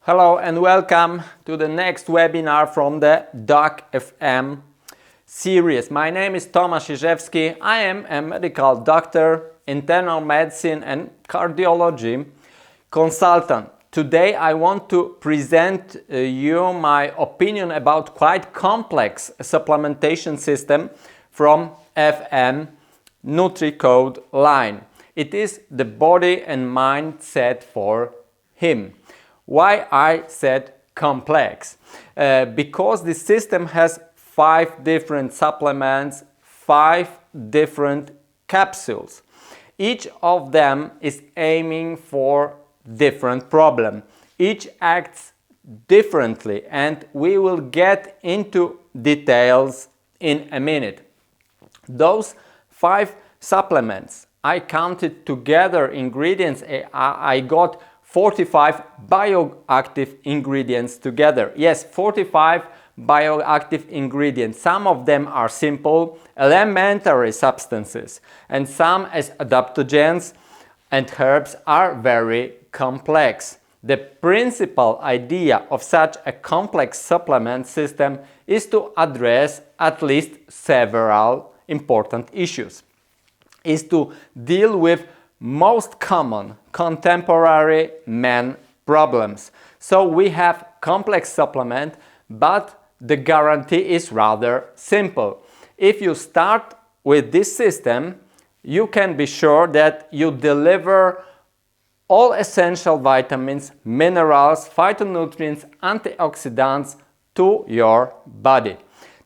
Hello and welcome to the next webinar from the Doc FM series. My name is Tomasz Jeżewski. I am a medical doctor, internal medicine and cardiology consultant. Today I want to present you my opinion about quite complex supplementation system from FM Nutricode line. It is the body and mind set for him. Why I said complex? Because the system has 5 different supplements, 5 different capsules. Each of them is aiming for different problem. Each acts differently and we will get into details in a minute. Those 5 supplements, I counted together ingredients, I got 45 bioactive ingredients together. Yes, 45 bioactive ingredients. Some of them are simple, elementary substances, and some as adaptogens and herbs are very complex. The principal idea of such a complex supplement system is to address at least several important issues. Is to deal with most common contemporary man problems. So we have complex supplement, but the guarantee is rather simple. If you start with this system, you can be sure that you deliver all essential vitamins, minerals, phytonutrients, antioxidants to your body.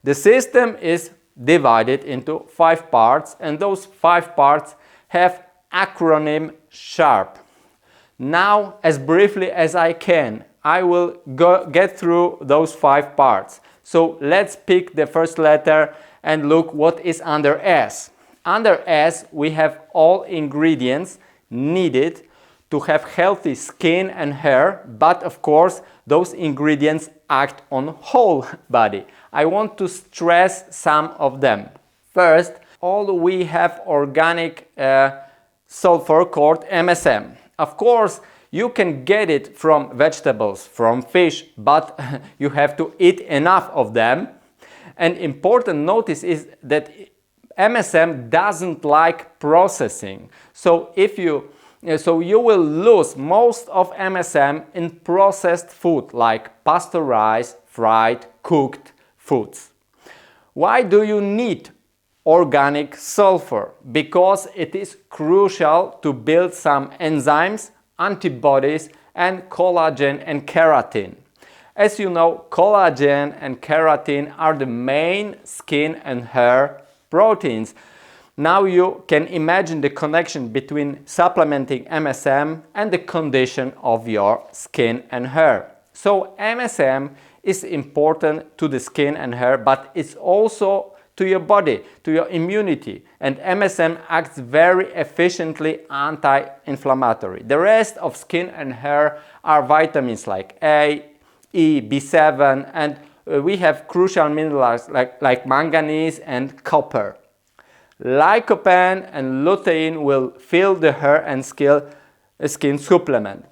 The system is divided into 5 parts, and those 5 parts have acronym SHARP. Now, as briefly as I can, I will get through those 5 parts. So let's pick the first letter and look what is under S. Under S we have all ingredients needed to have healthy skin and hair, but of course those ingredients act on whole body. I want to stress some of them. First, all we have organic sulfur called MSM. Of course, you can get it from vegetables, from fish, but you have to eat enough of them. An important notice is that MSM doesn't like processing. So you will lose most of MSM in processed food like pasteurized, fried, cooked foods. Why do you need organic sulfur? Because it is crucial to build some enzymes, antibodies and collagen and keratin. As you know, collagen and keratin are the main skin and hair proteins. Now you can imagine the connection between supplementing MSM and the condition of your skin and hair. So MSM is important to the skin and hair, but it's also to your body, to your immunity, and MSM acts very efficiently anti-inflammatory. The rest of skin and hair are vitamins like A, E, B7, and we have crucial minerals like manganese and copper. Lycopene and lutein will fill the hair and skin supplement.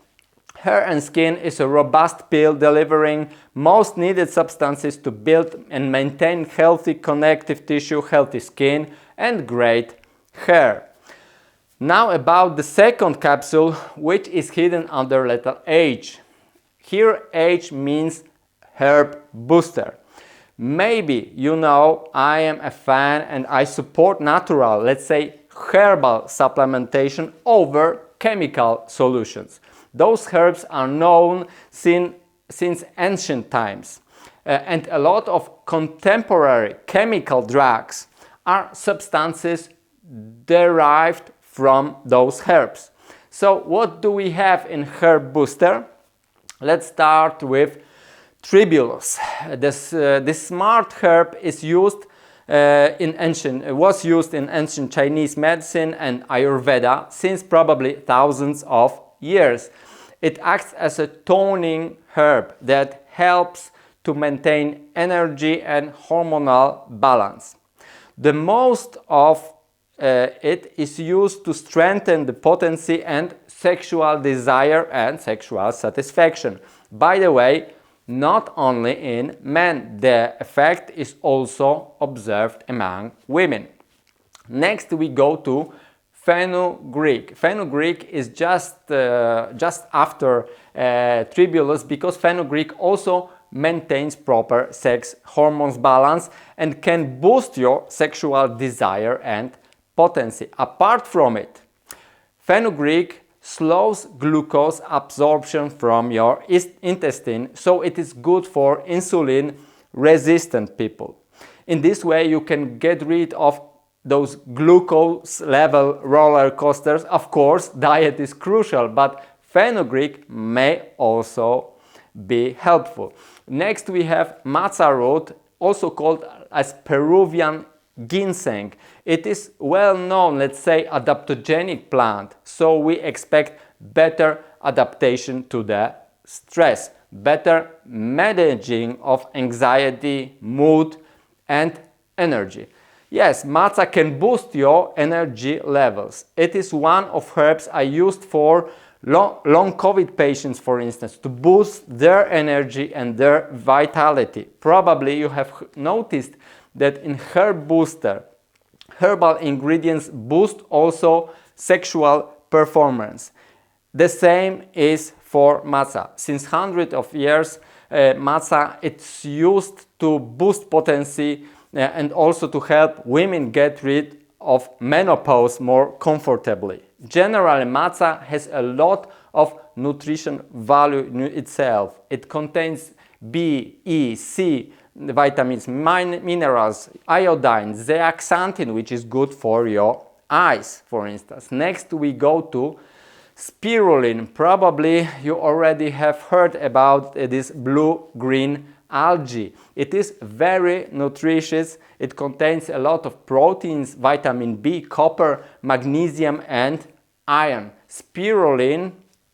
Hair and Skin is a robust pill delivering most needed substances to build and maintain healthy connective tissue, healthy skin and great hair. Now about the second capsule, which is hidden under letter H. Here H means herb booster. Maybe you know I am a fan and I support natural, let's say herbal supplementation over chemical solutions. Those herbs are known since ancient times, and a lot of contemporary chemical drugs are substances derived from those herbs. So what do we have in herb booster? Let's start with tribulus. This smart herb is used was used in ancient Chinese medicine and Ayurveda since probably thousands of years. It acts as a toning herb that helps to maintain energy and hormonal balance. The most of it is used to strengthen the potency and sexual desire and sexual satisfaction. By the way, not only in men, the effect is also observed among women. Next we go to fenugreek. Fenugreek is just after tribulus, because fenugreek also maintains proper sex hormones balance and can boost your sexual desire and potency. Apart from it, fenugreek slows glucose absorption from your intestine, so it is good for insulin resistant people. In this way you can get rid of those glucose level roller coasters. Of course, diet is crucial, but fenugreek may also be helpful. Next we have matza root, also called as Peruvian ginseng. It is well known, let's say, adaptogenic plant, so we expect better adaptation to the stress, better managing of anxiety, mood and energy. Yes, matza can boost your energy levels. It is one of herbs I used for long COVID patients, for instance, to boost their energy and their vitality. Probably you have noticed that in herb booster, herbal ingredients boost also sexual performance. The same is for matza. Since hundreds of years, matza it's used to boost potency and also to help women get rid of menopause more comfortably. Generally, matza has a lot of nutrition value in itself. It contains B, E, C, vitamins, minerals, iodine, zeaxanthin, which is good for your eyes, for instance. Next we go to spirulina. Probably you already have heard about this blue-green algae. It is very nutritious. It contains a lot of proteins, vitamin B, copper, magnesium and iron. Spirulina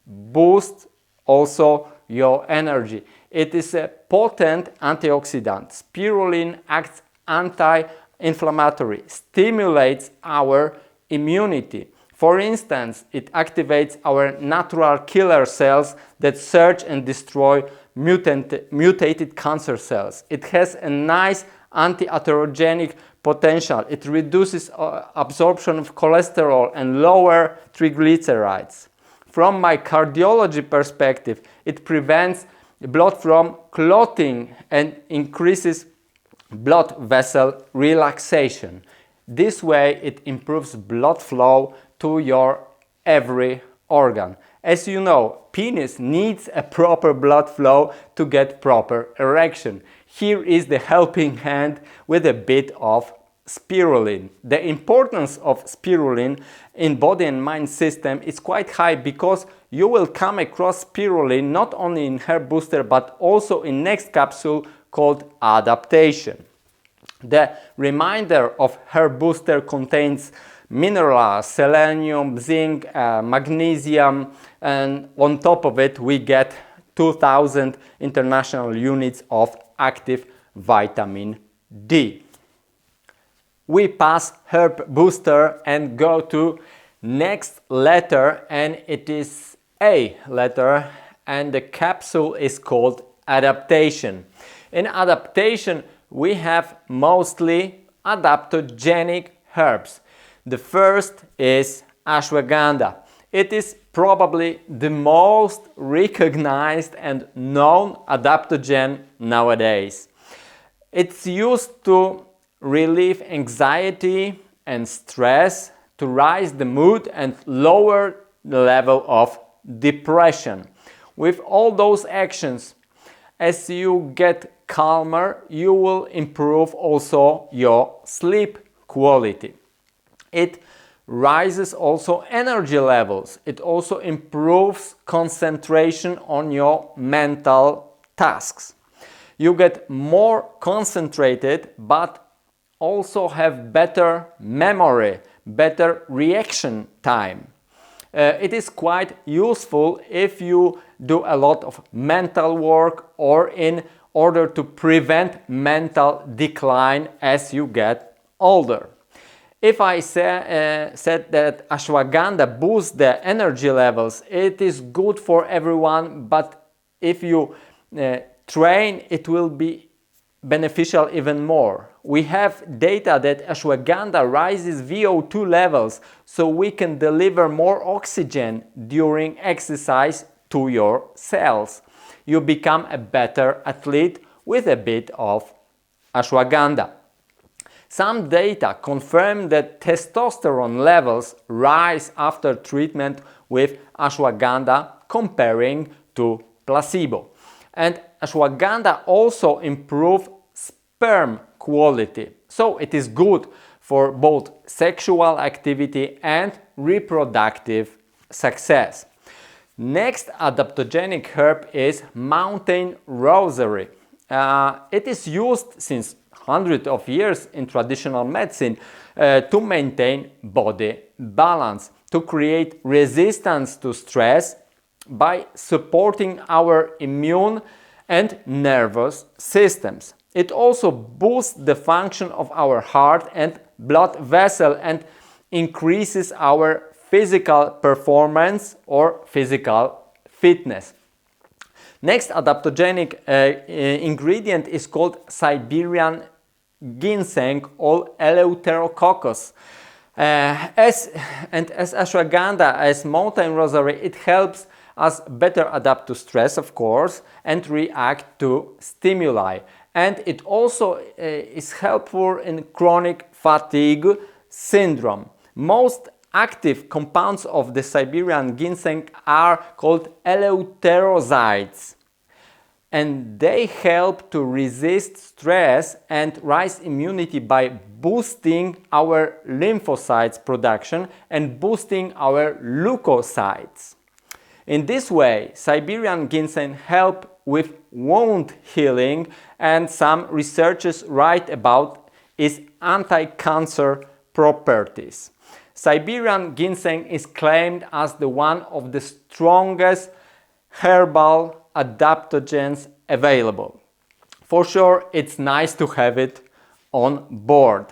boosts also your energy. It is a potent antioxidant. Spirulina acts anti-inflammatory, stimulates our immunity. For instance, it activates our natural killer cells that search and destroy mutated cancer cells. It has a nice anti-atherogenic potential. It reduces absorption of cholesterol and lower triglycerides. From my cardiology perspective, it prevents blood from clotting and increases blood vessel relaxation. This way it improves blood flow to your every organ. As you know, penis needs a proper blood flow to get proper erection. Here is the helping hand with a bit of spirulina. The importance of spirulina in body and mind system is quite high, because you will come across spirulina not only in herb booster but also in next capsule called adaptation. The reminder of herb booster contains minerals, selenium, zinc, magnesium, and on top of it we get 2000 international units of active vitamin D. We pass herb booster and go to next letter, and it is A letter, and the capsule is called adaptation. In adaptation we have mostly adaptogenic herbs. The first is ashwagandha. It is probably the most recognized and known adaptogen nowadays. It's used to relieve anxiety and stress, to raise the mood and lower the level of depression. With all those actions, as you get calmer, you will improve also your sleep quality. It rises also energy levels. It also improves concentration on your mental tasks. You get more concentrated, but also have better memory, better reaction time. It is quite useful if you do a lot of mental work or in order to prevent mental decline as you get older. If I said that ashwagandha boosts the energy levels, it is good for everyone, but if you train, it will be beneficial even more. We have data that ashwagandha rises VO2 levels, so we can deliver more oxygen during exercise to your cells. You become a better athlete with a bit of ashwagandha. Some data confirm that testosterone levels rise after treatment with ashwagandha comparing to placebo. And ashwagandha also improves sperm quality, so it is good for both sexual activity and reproductive success. Next adaptogenic herb is mountain rosemary. It is used since hundreds of years in traditional medicine to maintain body balance, to create resistance to stress by supporting our immune and nervous systems. It also boosts the function of our heart and blood vessel and increases our physical performance or physical fitness. Next adaptogenic ingredient is called Siberian ginseng or Eleutherococcus. As ashwagandha, as mountain rosemary, it helps us better adapt to stress, of course, and react to stimuli. And it also is helpful in chronic fatigue syndrome. Most active compounds of the Siberian ginseng are called eleuterocytes, and they help to resist stress and rise immunity by boosting our lymphocytes production and boosting our leukocytes. In this way, Siberian ginseng helps with wound healing, and some researchers write about its anti-cancer properties. Siberian ginseng is claimed as the one of the strongest herbal adaptogens available. For sure, it's nice to have it on board.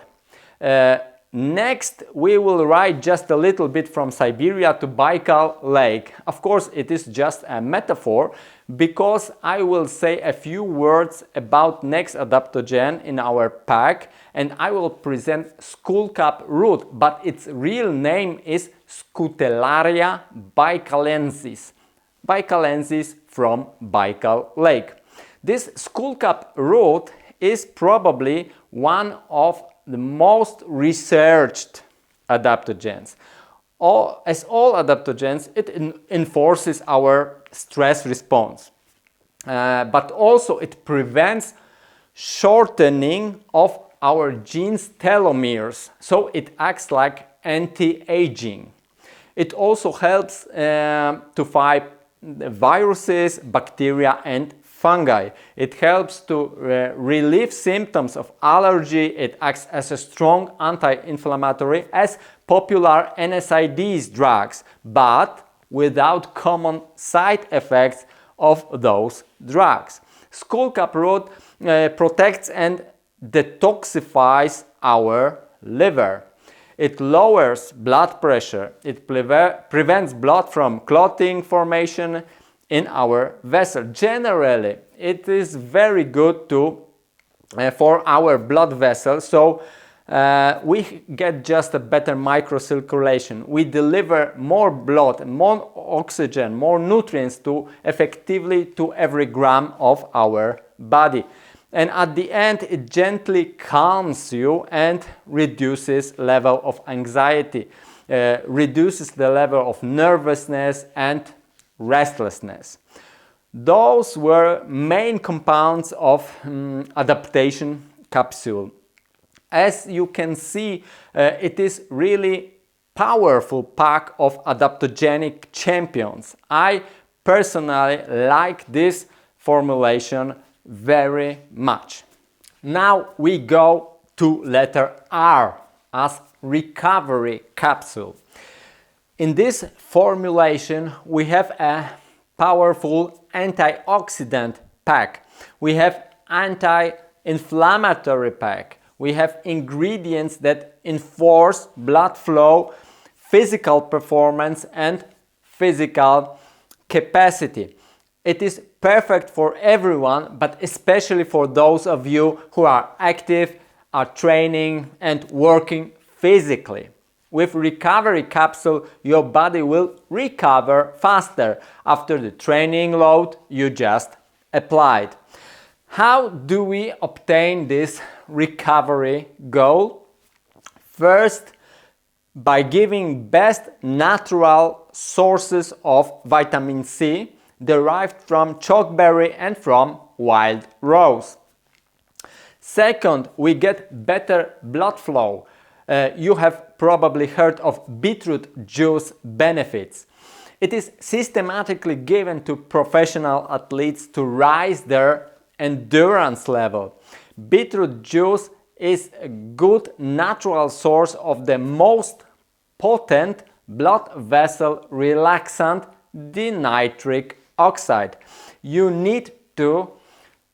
Next, we will ride just a little bit from Siberia to Baikal Lake. Of course, it is just a metaphor, because I will say a few words about next adaptogen in our pack, and I will present skullcap root, but its real name is Scutellaria baikalensis. Baikalensis from Baikal Lake. This skullcap root is probably one of the most researched adaptogens. As all adaptogens, it enforces our stress response, but also it prevents shortening of our genes' telomeres, so it acts like anti-aging. It also helps to fight viruses, bacteria and fungi. It helps to relieve symptoms of allergy. It acts as a strong anti-inflammatory as popular NSAIDs drugs, but without common side effects of those drugs. Skullcap root protects and detoxifies our liver. It lowers blood pressure. It prevents blood from clotting formation in our vessel. Generally, it is very good for our blood vessels, so we get just a better microcirculation. We deliver more blood, more oxygen, more nutrients effectively to every gram of our body. And at the end, it gently calms you and reduces level of anxiety, reduces the level of nervousness and restlessness. Those were main compounds of adaptation capsule. As you can see, it is really powerful pack of adaptogenic champions. I personally like this formulation very much. Now we go to letter R as recovery capsule. In this formulation, we have a powerful antioxidant pack. We have anti-inflammatory pack. We have ingredients that enforce blood flow, physical performance and physical capacity. It is perfect for everyone, but especially for those of you who are active, are training and working physically. With recovery capsule, your body will recover faster after the training load you just applied. How do we obtain this recovery goal? First, by giving best natural sources of vitamin C derived from chokeberry and from wild rose. Second, we get better blood flow. You have probably heard of beetroot juice benefits. It is systematically given to professional athletes to raise their endurance level. Beetroot juice is a good natural source of the most potent blood vessel relaxant, the nitric oxide. You need to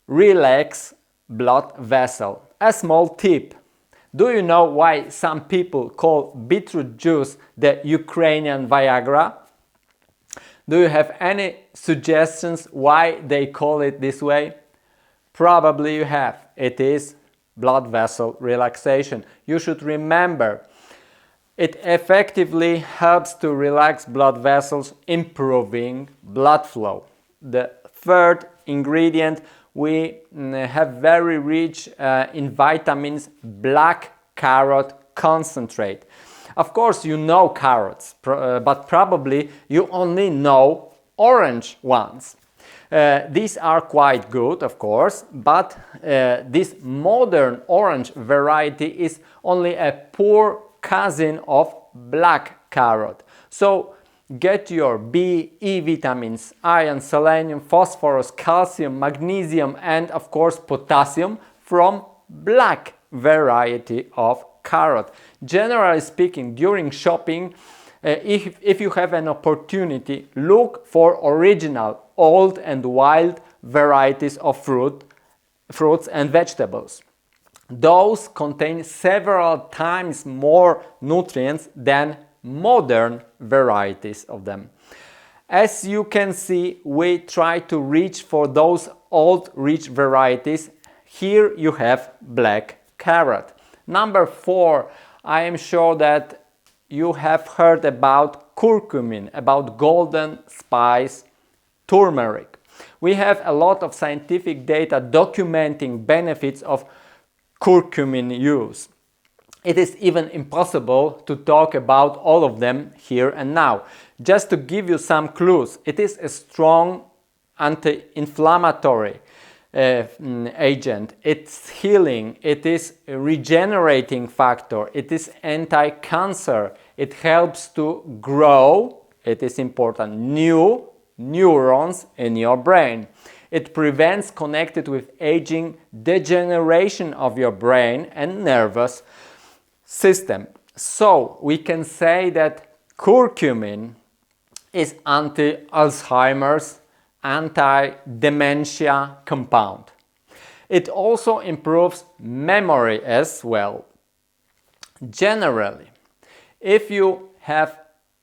relax blood vessel. A small tip. Do you know why some people call beetroot juice the Ukrainian Viagra? Do you have any suggestions why they call it this way? Probably you have. It is blood vessel relaxation. You should remember, it effectively helps to relax blood vessels, improving blood flow. The third ingredient, we have very rich in vitamins, black carrot concentrate. Of course, you know carrots, but probably you only know orange ones. These are quite good, of course, but this modern orange variety is only a poor cousin of black carrot. So get your B, E vitamins, iron, selenium, phosphorus, calcium, magnesium, and of course potassium from black variety of carrot. Generally speaking, during shopping, if you have an opportunity, look for original, old and wild varieties of fruits and vegetables. Those contain several times more nutrients than modern varieties of them. As you can see, we try to reach for those old rich varieties. Here you have black carrot. Number 4, I am sure that you have heard about curcumin, about golden spice turmeric. We have a lot of scientific data documenting benefits of curcumin use. It is even impossible to talk about all of them here and now. Just to give you some clues, it is a strong anti-inflammatory agent. It's healing, it is a regenerating factor, it is anti-cancer, it helps to grow, it is important, new neurons in your brain. It prevents connected with aging degeneration of your brain and nervous system. So we can say that curcumin is anti-Alzheimer's, anti-dementia compound. It also improves memory as well. Generally, if you have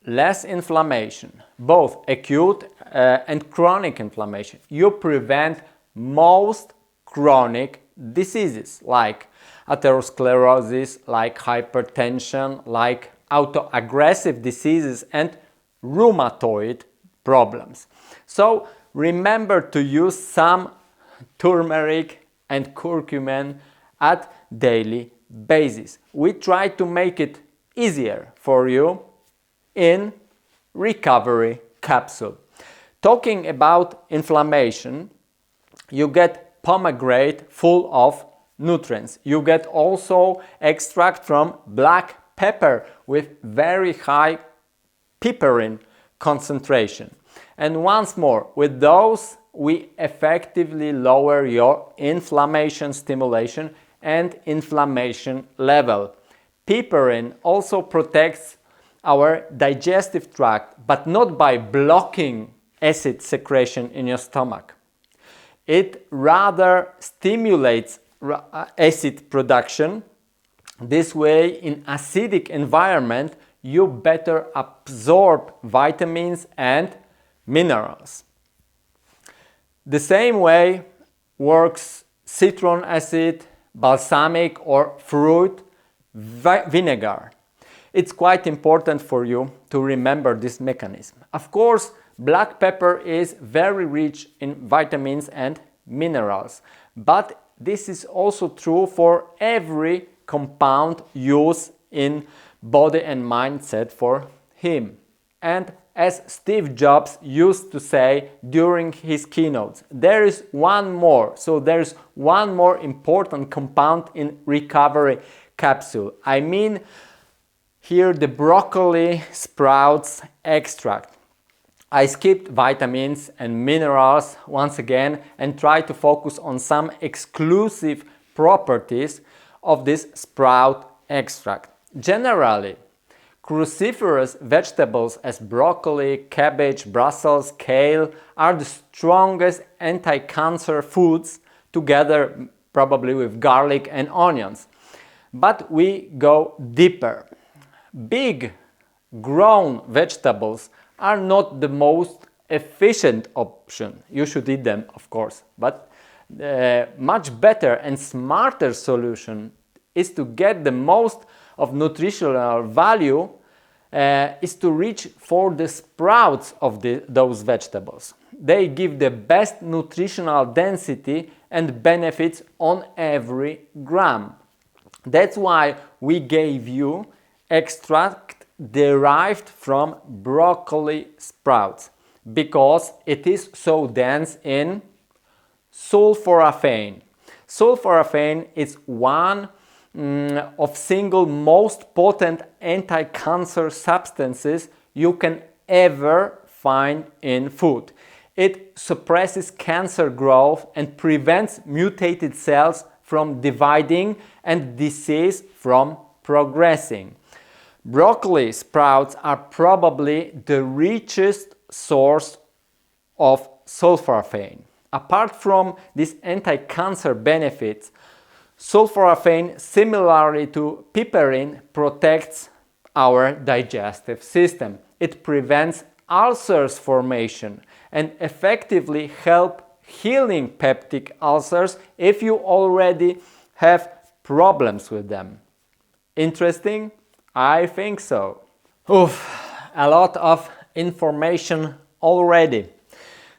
less inflammation, both acute and chronic inflammation, you prevent most chronic diseases like atherosclerosis, like hypertension, like autoaggressive diseases and rheumatoid problems. So remember to use some turmeric and curcumin at daily basis. We try to make it easier for you in recovery capsule. Talking about inflammation, you get pomegranate full of nutrients. You get also extract from black pepper with very high piperin concentration. And once more, with those we effectively lower your inflammation stimulation and inflammation level. Piperin also protects our digestive tract, but not by blocking acid secretion in your stomach. It rather stimulates acid production. This way, in acidic environment, you better absorb vitamins and minerals. The same way works citron acid, balsamic or fruit vinegar. It's quite important for you to remember this mechanism. Of course, black pepper is very rich in vitamins and minerals, but this is also true for every compound used in body and mindset for him. And as Steve Jobs used to say during his keynotes, there is one more. So there's one more important compound in recovery capsule. I mean here the broccoli sprouts extract. I skipped vitamins and minerals once again and tried to focus on some exclusive properties of this sprout extract. Generally, cruciferous vegetables as broccoli, cabbage, Brussels, kale are the strongest anti-cancer foods, together probably with garlic and onions. But we go deeper. Big grown vegetables are not the most efficient option. You should eat them, of course, but much better and smarter solution is to get the most of nutritional value is to reach for the sprouts of those vegetables. They give the best nutritional density and benefits on every gram. That's why we gave you extract derived from broccoli sprouts, because it is so dense in sulforaphane. Sulforaphane is one of single most potent anti-cancer substances you can ever find in food. It suppresses cancer growth and prevents mutated cells from dividing and disease from progressing. Broccoli sprouts are probably the richest source of sulforaphane. Apart from these anti-cancer benefits, sulforaphane, similarly to piperine, protects our digestive system. It prevents ulcers formation and effectively helps healing peptic ulcers if you already have problems with them. Interesting? I think so. A lot of information already.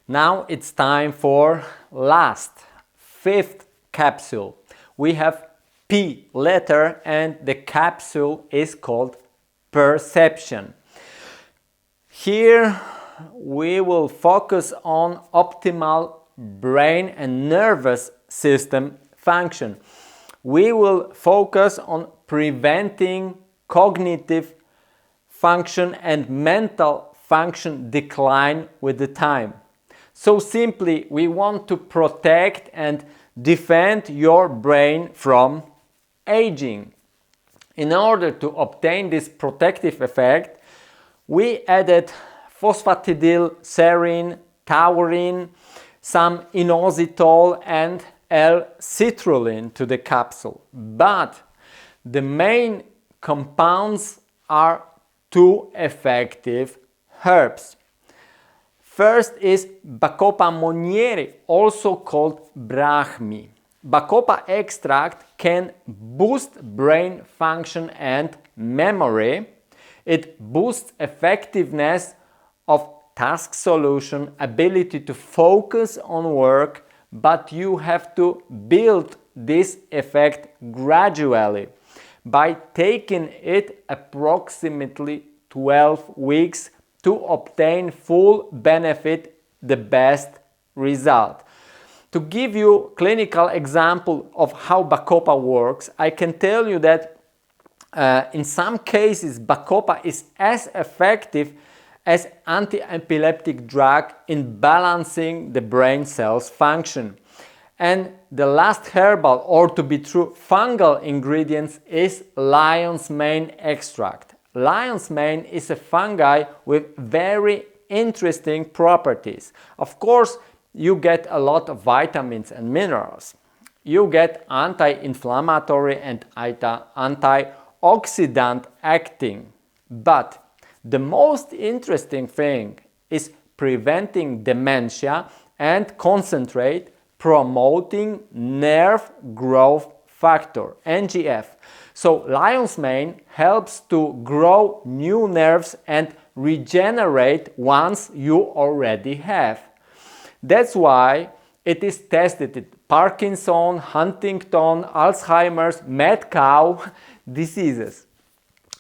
Now it's time for last, fifth capsule. We have P letter and the capsule is called perception. Here we will focus on optimal brain and nervous system function. We will focus on preventing cognitive function and mental function decline with the time. So simply, we want to protect and defend your brain from aging. In order to obtain this protective effect, we added phosphatidylserine, taurine, some inositol and L-citrulline to the capsule. But the main compounds are two effective herbs. First is Bacopa monnieri, also called Brahmi. Bacopa extract can boost brain function and memory. It boosts effectiveness of task solution, ability to focus on work, but you have to build this effect gradually by taking it approximately 12 weeks to obtain full benefit, the best result. To give you a clinical example of how Bacopa works, I can tell you that in some cases Bacopa is as effective as anti-epileptic drug in balancing the brain cells function. And the last herbal, or to be true, fungal ingredients is lion's mane extract. Lion's mane is a fungi with very interesting properties. Of course, you get a lot of vitamins and minerals. You get anti-inflammatory and antioxidant acting. But the most interesting thing is preventing dementia and concentrate promoting nerve growth factor, NGF. So lion's mane helps to grow new nerves and regenerate ones you already have. That's why it is tested in Parkinson, Huntington, Alzheimer's, mad cow diseases.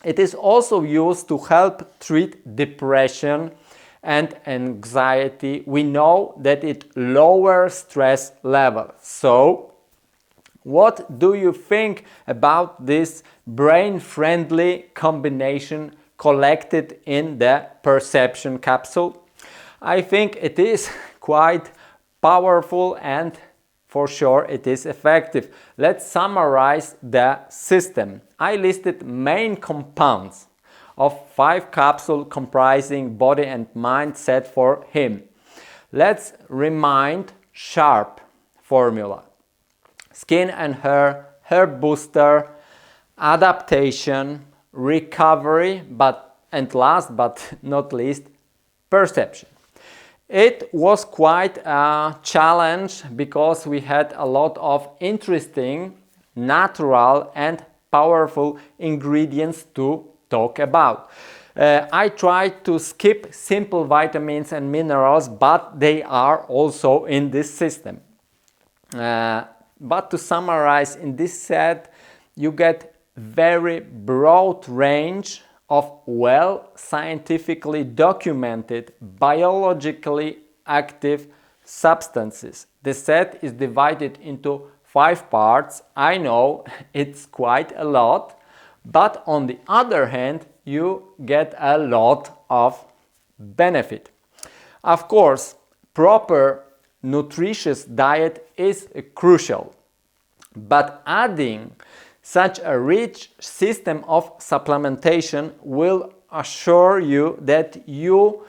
It is also used to help treat depression and anxiety. We know that it lowers stress levels. So, what do you think about this brain-friendly combination collected in the perception capsule? I think it is quite powerful and for sure it is effective. Let's summarize the system. I listed main compounds of 5 capsules comprising body and mind set for him. Let's remind sharp formula. Skin and hair booster, adaptation, recovery, and last but not least, perception. It was quite a challenge because we had a lot of interesting, natural and powerful ingredients to talk about. I tried to skip simple vitamins and minerals, but they are also in this system. But to summarize, in this set you get very broad range of well scientifically documented biologically active substances. The set is divided into 5 parts. I know it's quite a lot, but on the other hand you get a lot of benefit. Of course, proper nutritious diet is crucial, but adding such a rich system of supplementation will assure you that you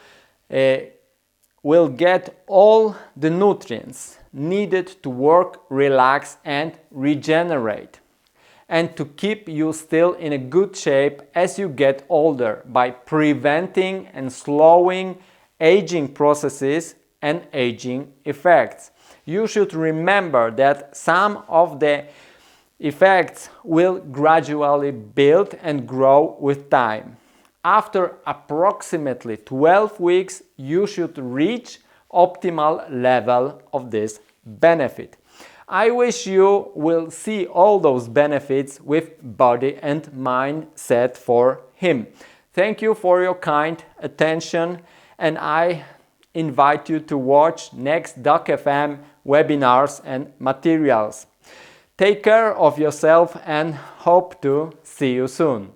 will get all the nutrients needed to work, relax and regenerate, and to keep you still in a good shape as you get older by preventing and slowing aging processes and aging effects. You should remember that some of the effects will gradually build and grow with time. After approximately 12 weeks, you should reach optimal level of this benefit. I wish you will see all those benefits with body and mind set for him. Thank you for your kind attention, and I invite you to watch next Doc FM webinars and materials. Take care of yourself and hope to see you soon.